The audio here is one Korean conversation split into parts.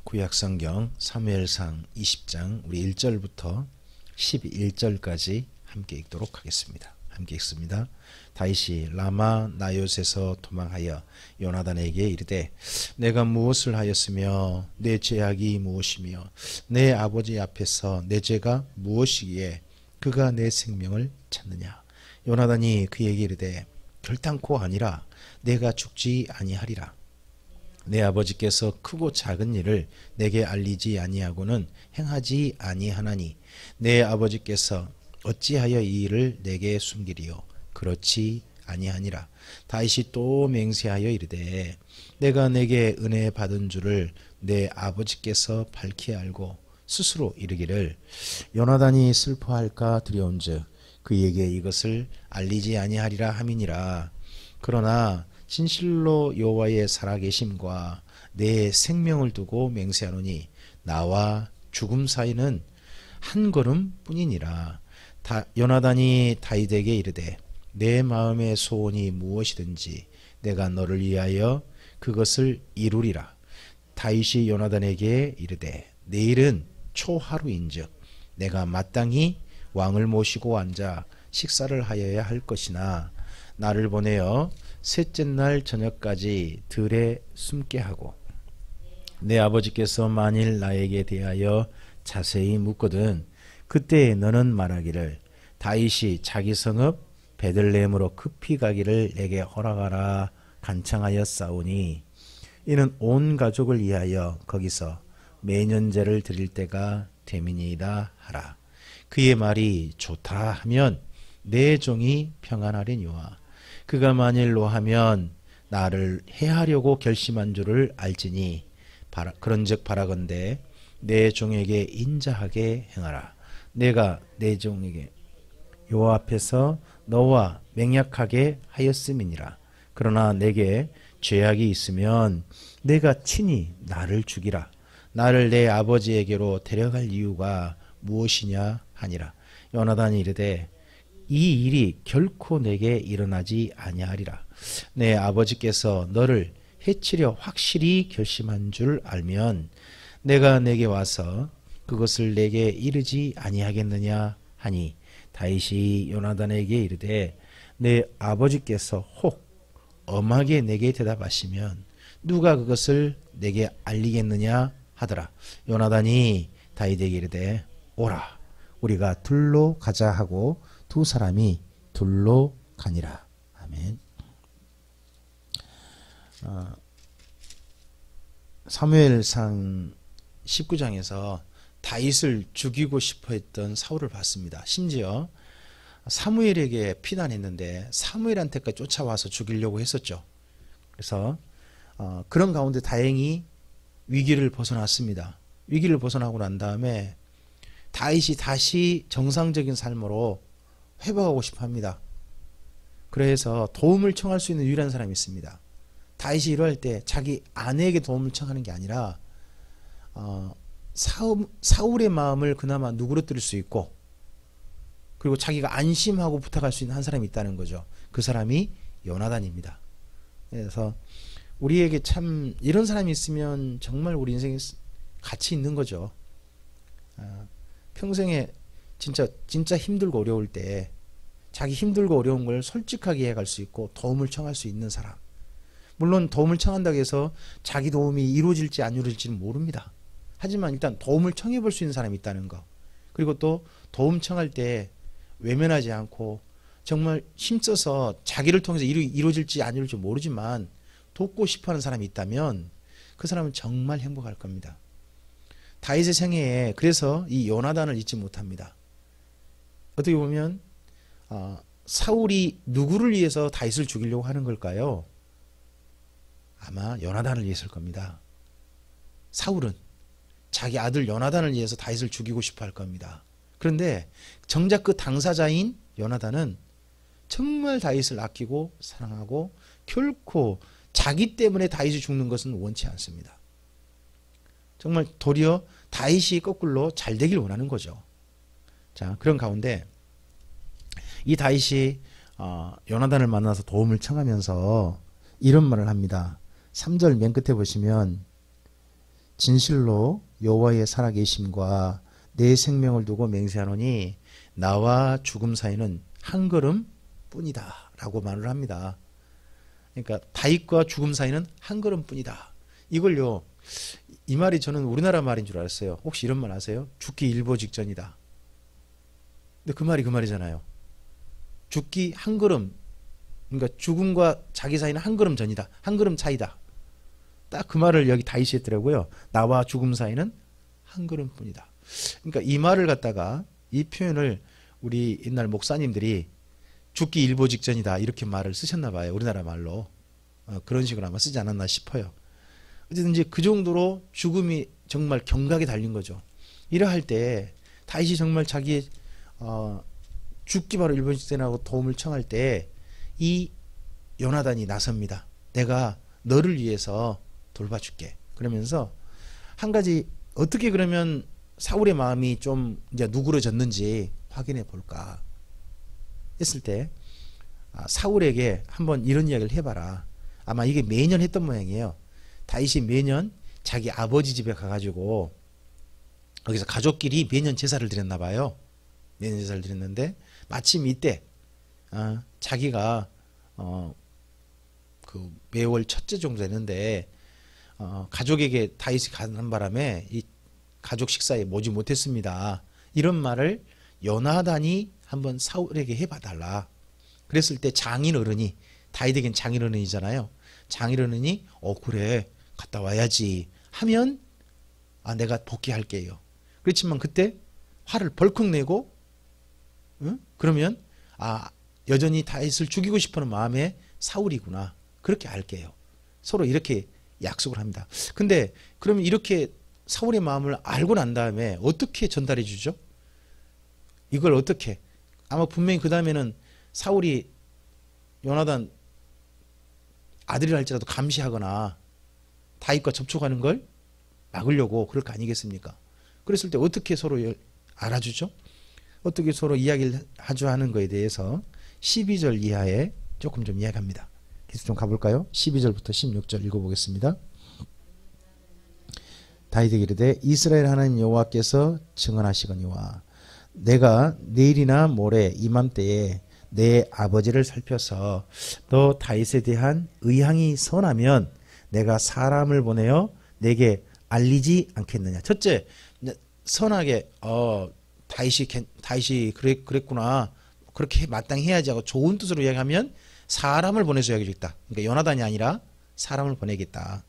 구약성경 사무엘상 20장 우리 1절부터 11절까지 함께 읽도록 하겠습니다. 함께 읽습니다. 다윗이 라마 나요셋에서 도망하여 요나단에게 이르되 내가 무엇을 하였으며 내 죄악이 무엇이며 내 아버지 앞에서 내 죄가 무엇이기에 그가 내 생명을 찾느냐. 요나단이 그에게 이르되 결단코 아니라 내가 죽지 아니하리라. 내 아버지께서 크고 작은 일을 내게 알리지 아니하고는 행하지 아니하나니 내 아버지께서 어찌하여 이 일을 내게 숨기리요. 그렇지 아니하니라. 다윗이 또 맹세하여 이르되 내가 내게 은혜 받은 줄을 내 아버지께서 밝히 알고 스스로 이르기를 요나단이 슬퍼할까 두려운즉 그에게 이것을 알리지 아니하리라 함이니라. 그러나 진실로 여호와의 살아계심과 내 생명을 두고 맹세하노니 나와 죽음 사이는 한 걸음뿐이니라. 요나단이 다윗에게 이르되 내 마음의 소원이 무엇이든지 내가 너를 위하여 그것을 이루리라. 다윗이 요나단에게 이르되 내일은 초하루인즉 내가 마땅히 왕을 모시고 앉아 식사를 하여야 할 것이나 나를 보내어 셋째 날 저녁까지 들에 숨게 하고 내 아버지께서 만일 나에게 대하여 자세히 묻거든 그때 너는 말하기를 다윗이 자기 성읍 베들레헴으로 급히 가기를 내게 허락하라 간청하였사오니 이는 온 가족을 위하여 거기서 매년제를 드릴 때가 되민이다 하라. 그의 말이 좋다 하면 내 종이 평안하리니와 그가 만일 노하면 나를 해하려고 결심한 줄을 알지니 그런즉 바라건대 내 종에게 인자하게 행하라. 내가 내 종에게 여호와 앞에서 너와 맹약하게 하였음이니라. 그러나 내게 죄악이 있으면 내가 친히 나를 죽이라. 나를 내 아버지에게로 데려갈 이유가 무엇이냐 하니라. 요나단이 이르되 이 일이 결코 내게 일어나지 아니하리라. 내 아버지께서 너를 해치려 확실히 결심한 줄 알면 내가 내게 와서 그것을 내게 이르지 아니하겠느냐 하니 다윗이 요나단에게 이르되 내 아버지께서 혹 엄하게 내게 대답하시면 누가 그것을 내게 알리겠느냐 하더라. 요나단이 다윗에게 이르되 오라 우리가 둘로 가자 하고 두 사람이 둘로 가니라. 아멘. 사무엘상 19장에서 다윗을 죽이고 싶어 했던 사울을 봤습니다. 심지어 사무엘에게 피난했는데 사무엘한테까지 쫓아와서 죽이려고 했었죠. 그래서 그런 가운데 다행히 위기를 벗어났습니다. 위기를 벗어나고 난 다음에 다윗이 다시 정상적인 삶으로 회복하고 싶어 합니다. 그래서 도움을 청할 수 있는 유일한 사람이 있습니다. 다윗이 이러할 때 자기 아내에게 도움을 청하는 게 아니라 사울의 마음을 그나마 누그러뜨릴 수 있고 그리고 자기가 안심하고 부탁할 수 있는 한 사람이 있다는 거죠. 그 사람이 요나단입니다. 그래서 우리에게 참 이런 사람이 있으면 정말 우리 인생에 가치 있는 거죠. 평생에 진짜 힘들고 어려울 때 자기 힘들고 어려운 걸 솔직하게 해갈 수 있고 도움을 청할 수 있는 사람. 물론 도움을 청한다고 해서 자기 도움이 이루어질지 안 이루어질지는 모릅니다. 하지만 일단 도움을 청해 볼 수 있는 사람이 있다는 거. 그리고 또 도움 청할 때 외면하지 않고 정말 힘써서 자기를 통해서 이루어질지 안 이루어질지 모르지만 돕고 싶어하는 사람이 있다면 그 사람은 정말 행복할 겁니다. 다윗의 생애에 그래서 이 요나단을 잊지 못합니다. 어떻게 보면 사울이 누구를 위해서 다윗을 죽이려고 하는 걸까요? 아마 요나단을 위해서일 겁니다. 사울은 자기 아들 요나단을 위해서 다윗을 죽이고 싶어 할 겁니다. 그런데 정작 그 당사자인 요나단은 정말 다윗을 아끼고 사랑하고 결코 자기 때문에 다윗이 죽는 것은 원치 않습니다. 정말 도리어 다윗이 거꾸로 잘 되길 원하는 거죠. 자, 그런 가운데 이 다윗이 요나단을 만나서 도움을 청하면서 이런 말을 합니다. 3절 맨 끝에 보시면 진실로 여호와의 살아계심과 내 생명을 두고 맹세하노니 나와 죽음 사이는 한 걸음 뿐이다 라고 말을 합니다. 그러니까 다윗과 죽음 사이는 한 걸음 뿐이다. 이걸요, 이 말이 저는 우리나라 말인 줄 알았어요. 혹시 이런 말 아세요? 죽기 일보 직전이다. 근데 그 말이 그 말이잖아요. 죽기 한 걸음, 그러니까 죽음과 자기 사이는 한 걸음 전이다. 한 걸음 차이다. 딱 그 말을 여기 다윗이 했더라고요. 나와 죽음 사이는 한 걸음 뿐이다. 그러니까 이 말을 갖다가, 이 표현을 우리 옛날 목사님들이 죽기 일보 직전이다 이렇게 말을 쓰셨나 봐요. 우리나라 말로. 그런 식으로 아마 쓰지 않았나 싶어요. 어쨌든 이제 그 정도로 죽음이 정말 경각에 달린 거죠. 이러할 때 다윗이 정말 자기 죽기 바로 일본 직전하고 도움을 청할 때 이 요나단이 나섭니다. 내가 너를 위해서 돌봐줄게. 그러면서 한 가지, 어떻게 그러면 사울의 마음이 좀 이제 누그러졌는지 확인해 볼까 했을 때, 사울에게 한번 이런 이야기를 해봐라. 아마 이게 매년 했던 모양이에요. 다윗이 매년 자기 아버지 집에 가가지고 거기서 가족끼리 매년 제사를 드렸나 봐요. 매년 제사를 드렸는데 마침 이때 자기가 그 매월 첫째 정도 되는데 가족에게 다윗이 가는 바람에 이 가족 식사에 모지 못했습니다. 이런 말을 요나단이 한번 사울에게 해봐달라. 그랬을 때 장인 어른이, 다윗에겐 장인 어른이잖아요. 장인 어른이 그래 갔다 와야지 하면 내가 복귀할게요. 그렇지만 그때 화를 벌컥 내고 그러면 여전히 다윗을 죽이고 싶어하는 마음에 사울이구나, 그렇게 알게요. 서로 이렇게 약속을 합니다. 근데 그러면 이렇게 사울의 마음을 알고 난 다음에 어떻게 전달해 주죠? 이걸 어떻게, 아마 분명히 그 다음에는 사울이 요나단 아들이랄지라도 감시하거나 다윗과 접촉하는 걸 막으려고 그럴 거 아니겠습니까? 그랬을 때 어떻게 서로 알아주죠? 어떻게 서로 이야기를 하죠 하는 거에 대해서 12절 이하에 조금 좀 이야기합니다. 계속 좀 가볼까요? 12절부터 16절 읽어보겠습니다. 다윗에게 이르되 이스라엘 하나님 여호와께서 증언하시거니와 내가 내일이나 모레 이맘때에 내 아버지를 살펴서 너 다윗에 대한 의향이 선하면 내가 사람을 보내어 내게 알리지 않겠느냐. 첫째, 선하게 다윗이 그랬구나, 그렇게 마땅히 해야지 하고 좋은 뜻으로 이야기하면 사람을 보내서 이야기하겠다. 그러니까 요나단이 아니라 사람을 보내겠다.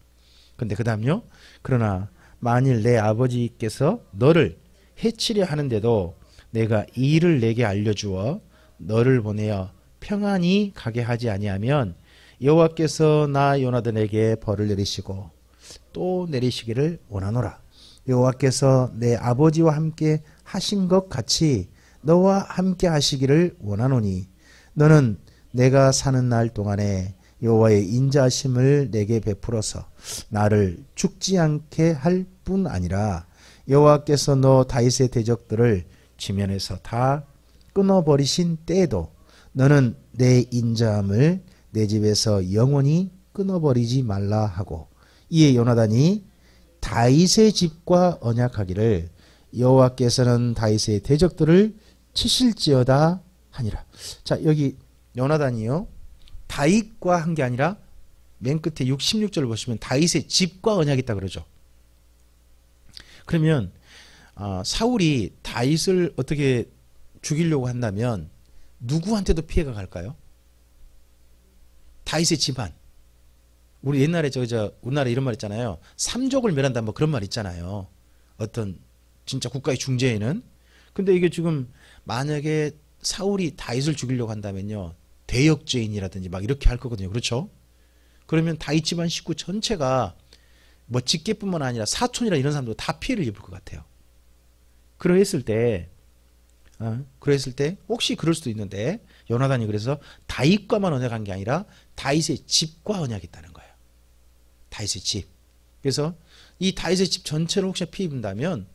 근데 그 다음요, 그러나 만일 내 아버지께서 너를 해치려 하는데도 내가 이 일을 내게 알려주어 너를 보내어 평안히 가게 하지 아니하면 여호와께서 나 요나단에게 벌을 내리시고 또 내리시기를 원하노라. 여호와께서 내 아버지와 함께 하신 것 같이 너와 함께 하시기를 원하노니 너는 내가 사는 날 동안에 여호와의 인자하심을 내게 베풀어서 나를 죽지 않게 할 뿐 아니라 여호와께서 너 다윗의 대적들을 지면에서 다 끊어버리신 때에도 너는 내 인자함을 내 집에서 영원히 끊어버리지 말라 하고, 이에 요나단이 다윗의 집과 언약하기를 여호와께서는 다윗의 대적들을 치실지어다 하니라. 자, 여기 요나단이요, 다윗과 한 게 아니라 맨 끝에 16절을 보시면 다윗의 집과 언약했다 그러죠. 그러면 사울이 다윗을 어떻게 죽이려고 한다면 누구한테도 피해가 갈까요? 다윗의 집안. 우리 옛날에 우리나라에 이런 말 있잖아요. 삼족을 멸한다, 뭐 그런 말 있잖아요. 어떤 진짜 국가의 중재에는. 근데 이게 지금 만약에 사울이 다윗을 죽이려고 한다면요, 대역죄인이라든지 막 이렇게 할 거거든요. 그렇죠? 그러면 다윗 집안 식구 전체가 뭐 직계뿐만 아니라 사촌이나 이런 사람도 다 피해를 입을 것 같아요. 그랬을 때 혹시 그럴 수도 있는데 요나단이 그래서 다윗과만 언약한 게 아니라 다윗의 집과 언약했다는 거예요. 다윗의 집. 그래서 이 다윗의 집 전체를 혹시 피해 입는다면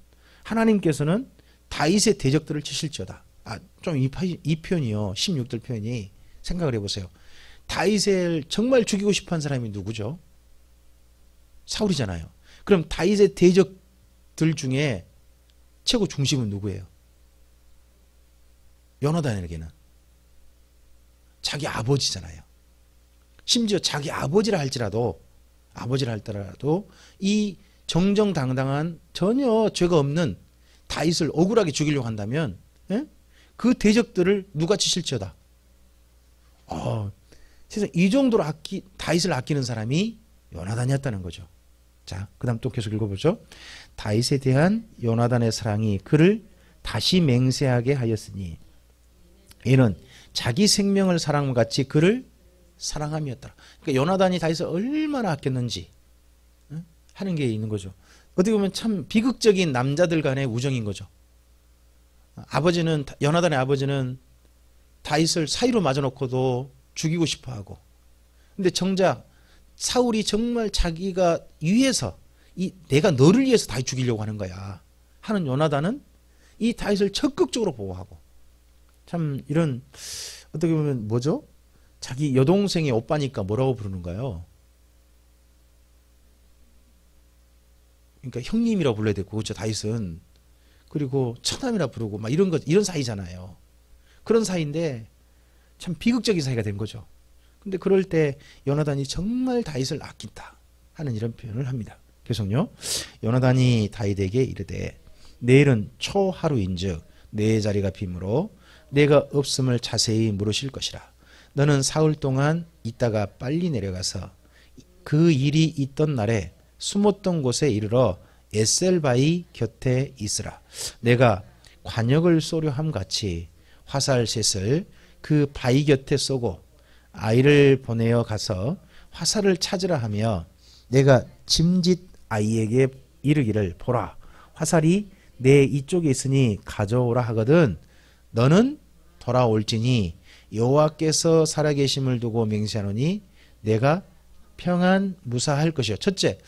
하나님께서는 다윗의 대적들을 치실지어다. 좀 이 표현이요, 16절 표현이 생각을 해보세요. 다윗을 정말 죽이고 싶어한 사람이 누구죠? 사울이잖아요. 그럼 다윗의 대적들 중에 최고 중심은 누구예요? 요나단에게는 자기 아버지잖아요. 심지어 자기 아버지라 할지라도 이 정정당당한 전혀 죄가 없는 다윗을 억울하게 죽이려고 한다면, 예? 그 대적들을 누가 치실지어다. 세상 이 정도로 다윗을 아끼는 사람이 요나단이었다는 거죠. 자, 그다음 또 계속 읽어보죠. 다윗에 대한 요나단의 사랑이 그를 다시 맹세하게 하였으니 이는 자기 생명을 사랑과 같이 그를 사랑함이었더라. 그러니까 요나단이 다윗을 얼마나 아꼈는지 하는 게 있는 거죠. 어떻게 보면 참 비극적인 남자들 간의 우정인 거죠. 요나단의 아버지는 다윗을 사위로 맞아놓고도 죽이고 싶어하고, 근데 정작 사울이 정말 자기가 위해서 내가 너를 위해서 다윗 죽이려고 하는 거야 하는 요나단은 이 다윗을 적극적으로 보호하고, 참 이런 어떻게 보면 뭐죠? 자기 여동생의 오빠니까 뭐라고 부르는가요? 그러니까 형님이라고 불러야 되고, 그렇죠, 다윗은. 그리고 처남이라 부르고 막 이런 사이잖아요. 그런 사이인데 참 비극적인 사이가 된 거죠. 근데 그럴 때 요나단이 정말 다윗을 아낀다 하는 이런 표현을 합니다. 계속요. 요나단이 다윗에게 이르되 내일은 초하루인즉 내 자리가 비므로 내가 없음을 자세히 물으실 것이라. 너는 사흘 동안 있다가 빨리 내려가서 그 일이 있던 날에 숨었던 곳에 이르러 에셀바이 곁에 있으라. 내가 관역을 쏘려 함같이 화살셋을 그 바위 곁에 쏘고 아이를 보내어 가서 화살을 찾으라 하며 내가 짐짓 아이에게 이르기를 보라 화살이 내 이쪽에 있으니 가져오라 하거든 너는 돌아올지니 여호와께서 살아계심을 두고 맹세하노니 내가 평안 무사할 것이요. 첫째,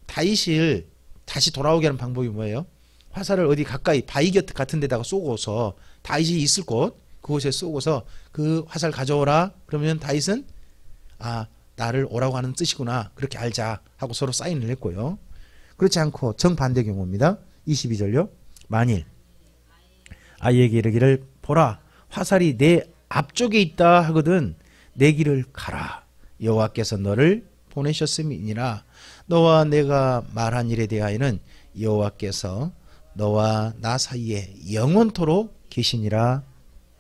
다윗을 다시 돌아오게 하는 방법이 뭐예요? 화살을 어디 가까이 바위 곁 같은 데다가 쏘고서 다윗이 있을 그곳에 쏘고서 그 화살 가져오라. 그러면 다윗은 나를 오라고 하는 뜻이구나 그렇게 알자 하고 서로 사인을 했고요. 그렇지 않고 정반대 경우입니다. 22절요. 만일 아이에게 이르기를 보라 화살이 내 앞쪽에 있다 하거든 내 길을 가라. 여호와께서 너를 보내셨음이니라. 너와 내가 말한 일에 대하여는 여호와께서 너와 나 사이에 영원토록 계시니라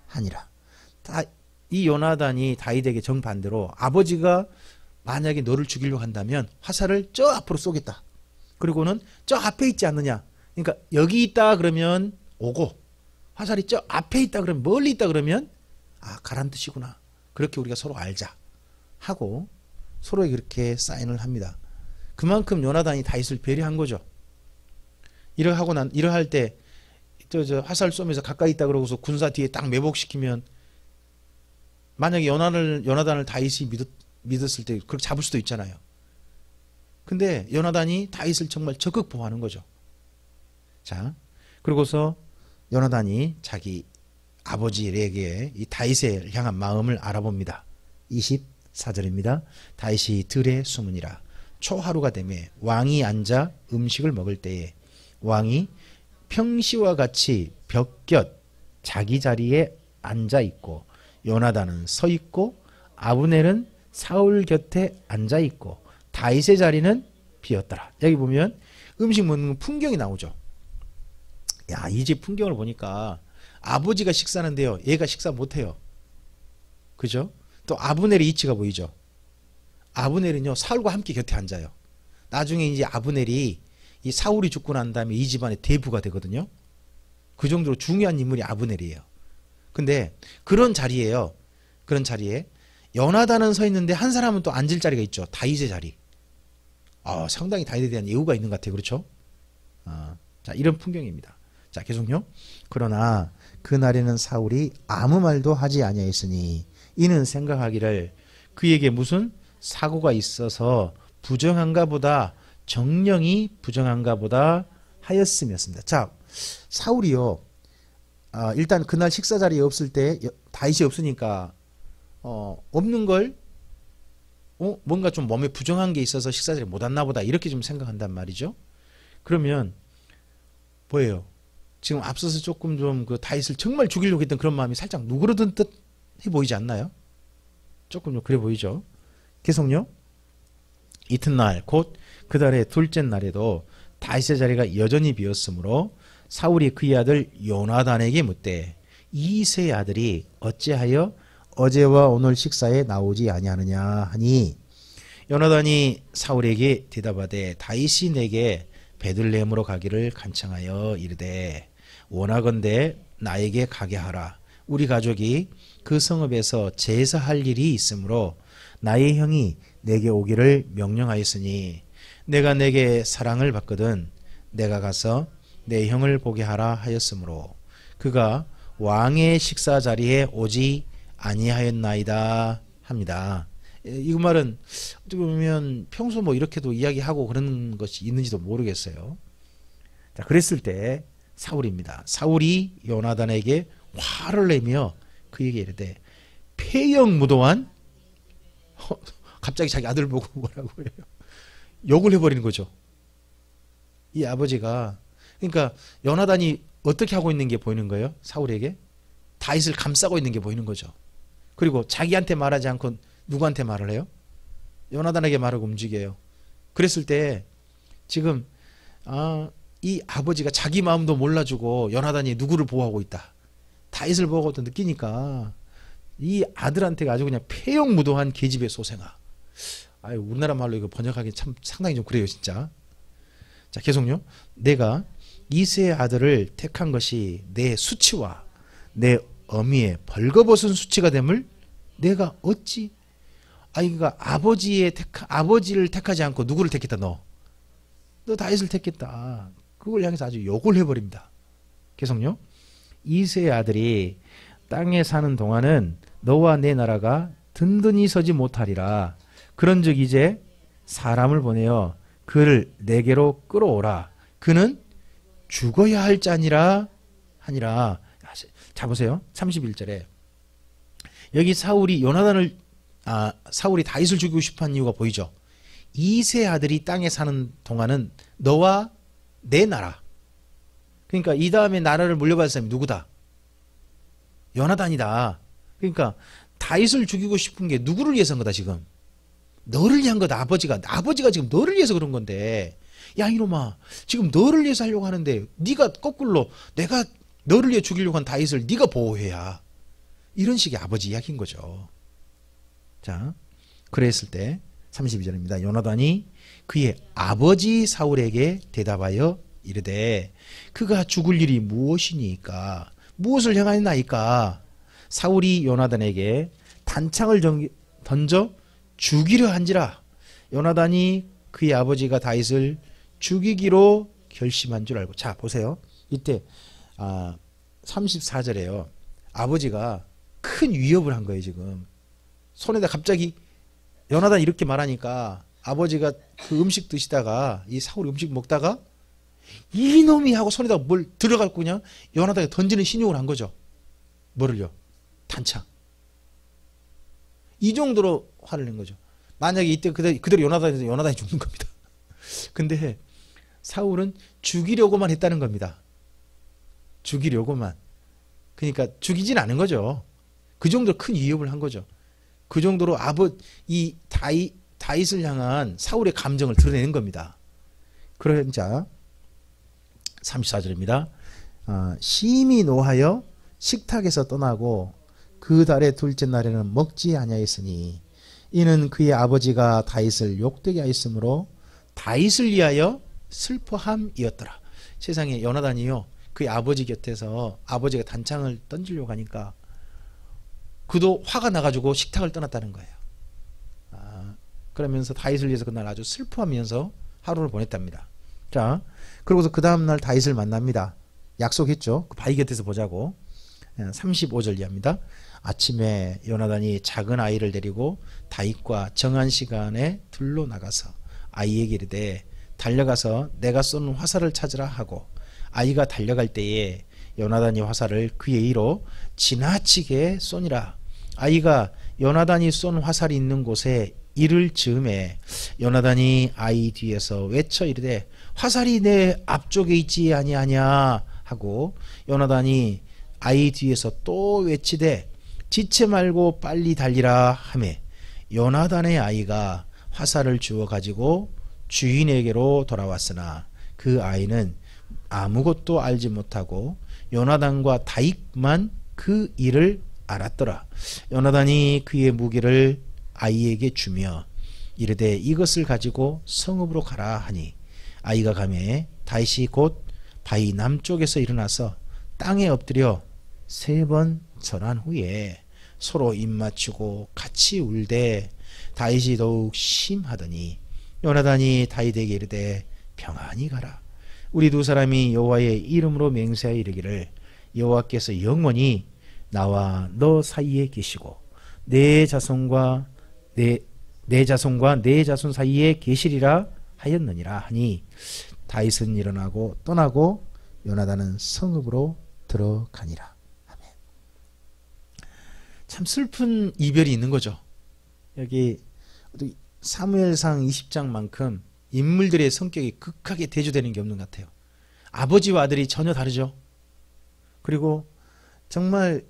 하니라. 이 요나단이 다윗에게 정반대로 아버지가 만약에 너를 죽이려고 한다면 화살을 저 앞으로 쏘겠다. 그리고는 저 앞에 있지 않느냐. 그러니까 여기 있다 그러면 오고 화살이 저 앞에 있다 그러면 멀리 있다 그러면 가란 뜻이구나. 그렇게 우리가 서로 알자 하고 서로에게 그렇게 사인을 합니다. 그만큼 요나단이 다윗을 배려한 거죠. 이러할 때 저 화살 쏘면서 가까이 있다 그러고서 군사 뒤에 딱 매복시키면 만약에 요나단을 다윗이 믿었을 때 그렇게 잡을 수도 있잖아요. 근데 요나단이 다윗을 정말 적극 보호하는 거죠. 자, 그러고서 요나단이 자기 아버지에게 이 다윗을 향한 마음을 알아봅니다. 24절입니다. 다윗이 들에 숨으니라. 초하루가 되매 왕이 앉아 음식을 먹을 때에 왕이 평시와 같이 벽곁 자기 자리에 앉아 있고 요나단은 서 있고 아브넬은 사울 곁에 앉아 있고 다윗의 자리는 비었더라. 여기 보면 음식 먹는 풍경이 나오죠. 이 집 풍경을 보니까 아버지가 식사하는데요. 얘가 식사 못해요. 그죠? 또 아브넬의 이치가 보이죠. 아브넬은요 사울과 함께 곁에 앉아요. 나중에 이제 아브넬이 이 사울이 죽고 난 다음에 이 집안의 대부가 되거든요. 그 정도로 중요한 인물이 아브넬이에요. 근데 그런 자리에 요나단은 서 있는데 한 사람은 또 앉을 자리가 있죠. 다윗의 자리. 상당히 다윗에 대한 예우가 있는 것 같아요. 그렇죠? 자, 이런 풍경입니다. 자, 계속요. 그러나 그날에는 사울이 아무 말도 하지 아니하였으니 이는 생각하기를 그에게 무슨 사고가 있어서 부정한가 보다 정령이 부정한가 보다 하였음이었습니다. 자, 사울이요. 일단 그날 식사 자리에 없을 때 다윗이 없으니까 없는 걸 뭔가 좀 몸에 부정한 게 있어서 식사 자리에 못 왔나 보다 이렇게 좀 생각한단 말이죠. 그러면 뭐예요? 지금 앞서서 조금 좀 그 다윗을 정말 죽이려고 했던 그런 마음이 살짝 누그러든 듯 해 보이지 않나요? 조금 좀 그래 보이죠. 계속요. 이튿날 곧 그 달의 둘째 날에도 다윗의 자리가 여전히 비었으므로 사울이 그의 아들 요나단에게 묻되 이새의 아들이 어찌하여 어제와 오늘 식사에 나오지 아니하느냐 하니 요나단이 사울에게 대답하되 다윗이 내게 베들레헴으로 가기를 간청하여 이르되 원하건대 나에게 가게 하라. 우리 가족이 그 성읍에서 제사할 일이 있으므로 나의 형이 내게 오기를 명령하였으니 내가 내게 사랑을 받거든 내가 가서 내 형을 보게 하라 하였으므로 그가 왕의 식사 자리에 오지 아니하였나이다 합니다. 이 말은 어떻게 보면 평소 뭐 이렇게도 이야기하고 그런 것이 있는지도 모르겠어요. 자, 그랬을 때 사울입니다. 사울이 요나단에게 화를 내며 그에게 이르되 폐영무도한 갑자기 자기 아들 보고 뭐라고 해요? 욕을 해버리는 거죠. 이 아버지가 그러니까 요나단이 어떻게 하고 있는 게 보이는 거예요? 사울에게 다윗을 감싸고 있는 게 보이는 거죠. 그리고 자기한테 말하지 않고 누구한테 말을 해요? 요나단에게 말하고 움직여요. 그랬을 때 지금 이 아버지가 자기 마음도 몰라주고 요나단이 누구를 보호하고 있다. 다윗을 보고 느끼니까 이 아들한테가 아주 그냥 폐영무도한 계집의 소생아. 우리나라 말로 이거 번역하기 참 상당히 좀 그래요, 진짜. 자, 계속요. 내가 이새의 아들을 택한 것이 내 수치와 내 어미의 벌거벗은 수치가 됨을 내가 어찌? 그러니까 아버지를 택하지 않고 누구를 택했다? 너 다윗을 택했다. 그걸 향해서 아주 욕을 해버립니다. 계속요. 이새의 아들이 땅에 사는 동안은 너와 내 나라가 든든히 서지 못하리라. 그런즉 이제 사람을 보내어 그를 내게로 끌어오라. 그는 죽어야 할 자니라 하니라. 자 보세요. 31절에 여기 사울이 다윗을 죽이고 싶어하는 이유가 보이죠. 이새 아들이 땅에 사는 동안은 너와 내 나라. 그러니까 이 다음에 나라를 물려받을 사람이 누구다? 요나단이다. 그러니까 다윗을 죽이고 싶은 게 누구를 위해서인 거다 지금. 너를 위한 거다. 아버지가 지금 너를 위해서 그런 건데 야 이놈아 지금 너를 위해서 하려고 하는데 네가 거꾸로 내가 너를 위해 죽이려고 한 다윗을 네가 보호해야. 이런 식의 아버지 이야기인 거죠. 자, 그랬을 때 32절입니다. 요나단이 그의 아버지 사울에게 대답하여 이르되 그가 죽을 일이 무엇이니까 무엇을 행하였나이까. 사울이 요나단에게 단창을 던져 죽이려 한지라. 요나단이 그의 아버지가 다윗을 죽이기로 결심한 줄 알고. 자 보세요. 이때 34절에요. 아버지가 큰 위협을 한 거예요. 지금 손에다 갑자기 요나단이 이렇게 말하니까 아버지가 그 음식 드시다가 이 사울이 음식 먹다가 이놈이 하고 손에다 뭘 들어갈 거냐 요나단이 던지는 신용을 한 거죠. 뭐를요? 단창. 이 정도로 화를 낸 거죠. 만약에 이때 그대로 요나단이 죽는 겁니다. 근데 사울은 죽이려고만 했다는 겁니다. 죽이려고만. 그러니까 죽이진 않은 거죠. 그 정도로 큰 위협을 한 거죠. 그 정도로 이 다윗을 향한 사울의 감정을 드러내는 겁니다. 그러자 34절입니다. 심히 노하여 식탁에서 떠나고 그 달의 둘째 날에는 먹지 아니하였으니 이는 그의 아버지가 다윗을 욕되게 하였으므로 다윗을 위하여 슬퍼함이었더라. 세상에 요나단이요 그의 아버지 곁에서 아버지가 단창을 던지려고 하니까 그도 화가 나가지고 식탁을 떠났다는 거예요. 그러면서 다윗을 위해서 그날 아주 슬퍼하면서 하루를 보냈답니다. 자, 그러고서 그 다음날 다윗을 만납니다. 약속했죠. 그 바위 곁에서 보자고. 35절 이하입니다. 아침에 요나단이 작은 아이를 데리고 다윗과 정한 시간에 들로 나가서 아이에게 이르되 달려가서 내가 쏜 화살을 찾으라 하고 아이가 달려갈 때에 요나단이 화살을 그의 이로 지나치게 쏘니라. 아이가 요나단이 쏜 화살이 있는 곳에 이를 즈음에 요나단이 아이 뒤에서 외쳐 이르되 화살이 내 앞쪽에 있지 아니하냐 하고 요나단이 아이 뒤에서 또 외치되 지체 말고 빨리 달리라 하매 요나단의 아이가 화살을 주워 가지고 주인에게로 돌아왔으나 그 아이는 아무것도 알지 못하고 요나단과 다윗만 그 일을 알았더라. 요나단이 그의 무기를 아이에게 주며 이르되 이것을 가지고 성읍으로 가라 하니 아이가 가매 다윗이 곧 바위 남쪽에서 일어나서 땅에 엎드려 3번 절한 후에 서로 입맞추고 같이 울되 다윗이 더욱 심하더니 요나단이 다윗에게 이르되 평안히 가라. 우리 두 사람이 여호와의 이름으로 맹세하여 이르기를 여호와께서 영원히 나와 너 사이에 계시고 내 자손과 내 자손 사이에 계시리라 하였느니라 하니 다윗은 일어나고 떠나고 요나단은 성읍으로 들어가니라. 아멘. 참 슬픈 이별이 있는 거죠. 여기 사무엘상 20장만큼 인물들의 성격이 극하게 대조되는 게 없는 것 같아요. 아버지와 아들이 전혀 다르죠. 그리고 정말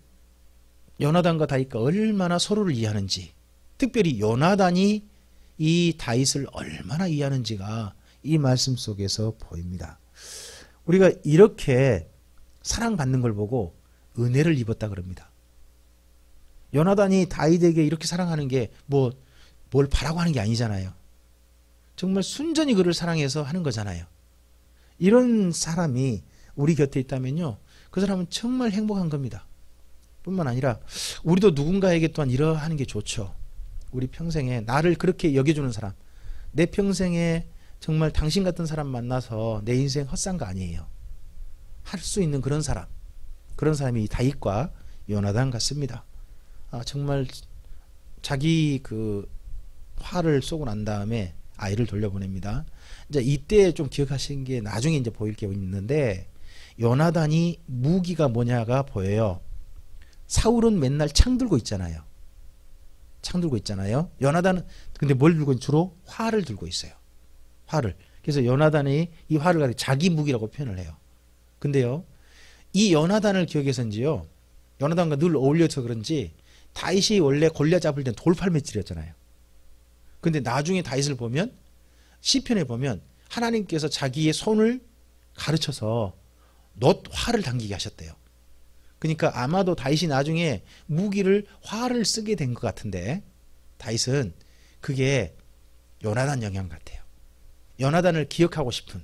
요나단과 다윗과 얼마나 서로를 이해하는지, 특별히 요나단이 이 다윗을 얼마나 이해하는지가 이 말씀 속에서 보입니다. 우리가 이렇게 사랑받는 걸 보고 은혜를 입었다 그럽니다. 요나단이 다윗에게 이렇게 사랑하는 게 뭘 바라고 하는 게 아니잖아요. 정말 순전히 그를 사랑해서 하는 거잖아요. 이런 사람이 우리 곁에 있다면요, 그 사람은 정말 행복한 겁니다. 뿐만 아니라 우리도 누군가에게 또한 이러하는 게 좋죠. 우리 평생에 나를 그렇게 여겨주는 사람, 내 평생에 정말 당신 같은 사람 만나서 내 인생 헛산 거 아니에요. 할 수 있는 그런 사람, 그런 사람이 다윗과 요나단 같습니다. 정말 자기 그 화를 쏘고 난 다음에 아이를 돌려보냅니다. 이제 이때 좀 기억하시는 게 나중에 이제 보일 게 있는데, 요나단이 무기가 뭐냐가 보여요. 사울은 맨날 창 들고 있잖아요. 창 들고 있잖아요. 요나단은 근데 뭘 들고 주로 활을 들고 있어요. 활을. 그래서 요나단이 이 활을 가지고 자기 무기라고 표현을 해요. 근데요, 이 요나단을 기억해서인지요, 요나단과 늘 어울려서 그런지 다윗이 원래 골리앗 잡을 땐 돌팔매질이었잖아요. 근데 나중에 다윗을 보면, 시편에 보면 하나님께서 자기의 손을 가르쳐서 활을 당기게 하셨대요. 그러니까 아마도 다윗이 나중에 무기를 활을 쓰게 된 것 같은데, 다윗은 그게 요나단 영향 같아요. 요나단을 기억하고 싶은,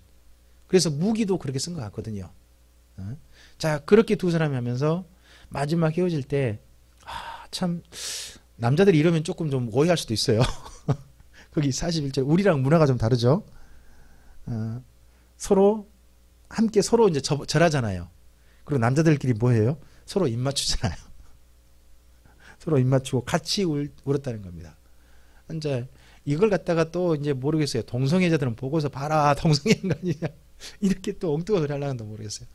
그래서 무기도 그렇게 쓴 것 같거든요. 자, 그렇게 두 사람이 하면서 마지막 헤어질 때, 참 남자들이 이러면 조금 좀 오해할 수도 있어요. 거기 41절, 우리랑 문화가 좀 다르죠. 서로 함께 서로 이제 절하잖아요. 그리고 남자들끼리 뭐 해요? 서로 입 맞추잖아요. 서로 입 맞추고 같이 울었다는 겁니다. 이제 이걸 갖다가 또 이제 모르겠어요. 동성애자들은 보고서 봐라, 동성애 인간이냐, 이렇게 또 엉뚱한 소리 하려는도 모르겠어요.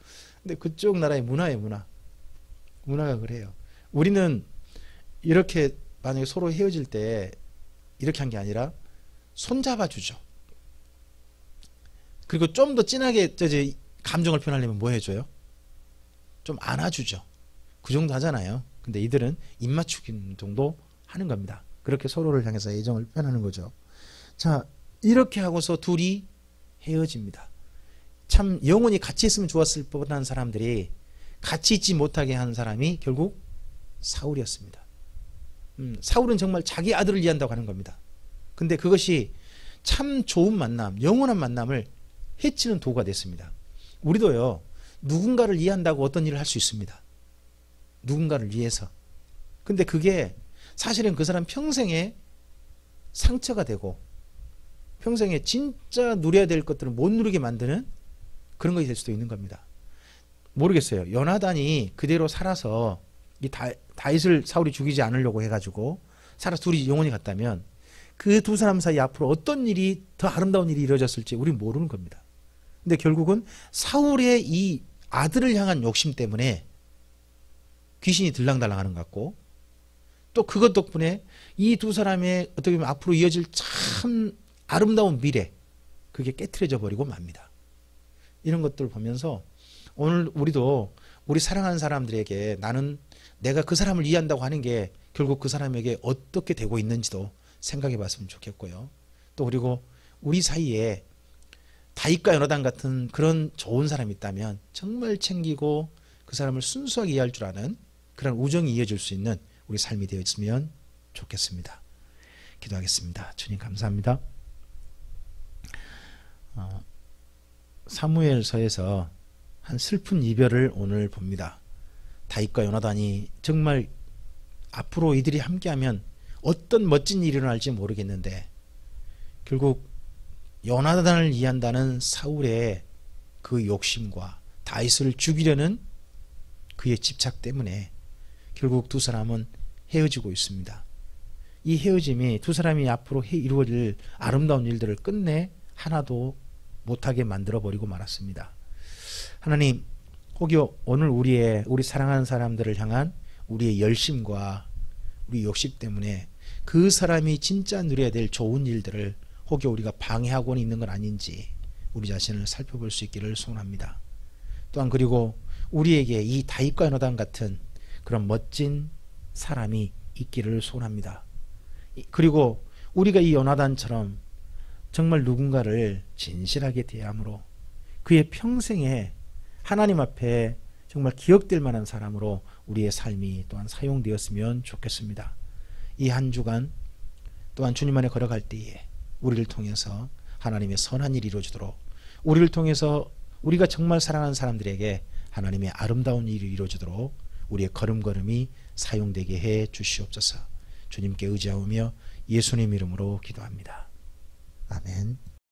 근데 그쪽 나라의 문화예요, 문화가 그래요. 우리는 이렇게 만약에 서로 헤어질 때 이렇게 한 게 아니라 손잡아 주죠. 그리고 좀 더 진하게 감정을 표현하려면 뭐 해줘요? 좀 안아주죠. 그 정도 하잖아요. 근데 이들은 입 맞추기 정도 하는 겁니다. 그렇게 서로를 향해서 애정을 표현하는 거죠. 자, 이렇게 하고서 둘이 헤어집니다. 참 영원히 같이 있으면 좋았을 뻔한 사람들이 같이 있지 못하게 한 사람이 결국 사울이었습니다. 사울은 정말 자기 아들을 이해한다고 하는 겁니다. 근데 그것이 참 좋은 만남, 영원한 만남을 해치는 도구가 됐습니다. 우리도요, 누군가를 이해한다고 어떤 일을 할 수 있습니다. 누군가를 위해서. 근데 그게 사실은 그 사람 평생에 상처가 되고 평생에 진짜 누려야 될 것들을 못 누리게 만드는 그런 것이 될 수도 있는 겁니다. 모르겠어요. 요나단이 그대로 살아서 이 다윗을 사울이 죽이지 않으려고 해가지고 살아서 둘이 영원히 갔다면 그 두 사람 사이 앞으로 어떤 일이, 더 아름다운 일이 이루어졌을지 우리는 모르는 겁니다. 근데 결국은 사울의 이 아들을 향한 욕심 때문에 귀신이 들랑달랑하는 것 같고, 또 그것 덕분에 이 두 사람의 어떻게 보면 앞으로 이어질 참 아름다운 미래, 그게 깨트려져 버리고 맙니다. 이런 것들을 보면서 오늘 우리도 우리 사랑하는 사람들에게 나는 내가 그 사람을 이해한다고 하는 게 결국 그 사람에게 어떻게 되고 있는지도 생각해 봤으면 좋겠고요. 또 그리고 우리 사이에 다윗과 요나단 같은 그런 좋은 사람이 있다면 정말 챙기고 그 사람을 순수하게 이해할 줄 아는 그런 우정이 이어질 수 있는 우리 삶이 되어 있으면 좋겠습니다. 기도하겠습니다. 주님 감사합니다. 사무엘서에서 한 슬픈 이별을 오늘 봅니다. 다윗과 요나단이 정말 앞으로 이들이 함께하면 어떤 멋진 일이 일어날지 모르겠는데 결국 요나단을 이해한다는 사울의 그 욕심과 다윗을 죽이려는 그의 집착 때문에 결국 두 사람은 헤어지고 있습니다. 이 헤어짐이 두 사람이 앞으로 이루어질 아름다운 일들을 끝내 하나도 못하게 만들어버리고 말았습니다. 하나님, 혹여 오늘 우리 사랑하는 사람들을 향한 우리의 열심과 우리 욕심 때문에 그 사람이 진짜 누려야 될 좋은 일들을 혹여 우리가 방해하고 있는 건 아닌지 우리 자신을 살펴볼 수 있기를 소원합니다. 또한 그리고 우리에게 이 다윗과 요나단 같은 그런 멋진 사람이 있기를 소원합니다. 그리고 우리가 이 요나단처럼 정말 누군가를 진실하게 대함으로 그의 평생에 하나님 앞에 정말 기억될 만한 사람으로 우리의 삶이 또한 사용되었으면 좋겠습니다. 이 한 주간 또한 주님 안에 걸어갈 때에 우리를 통해서 하나님의 선한 일이 이루어지도록 우리를 통해서 우리가 정말 사랑하는 사람들에게 하나님의 아름다운 일이 이루어지도록 우리의 걸음걸음이 사용되게 해 주시옵소서. 주님께 의지하오며 예수님 이름으로 기도합니다. 아멘.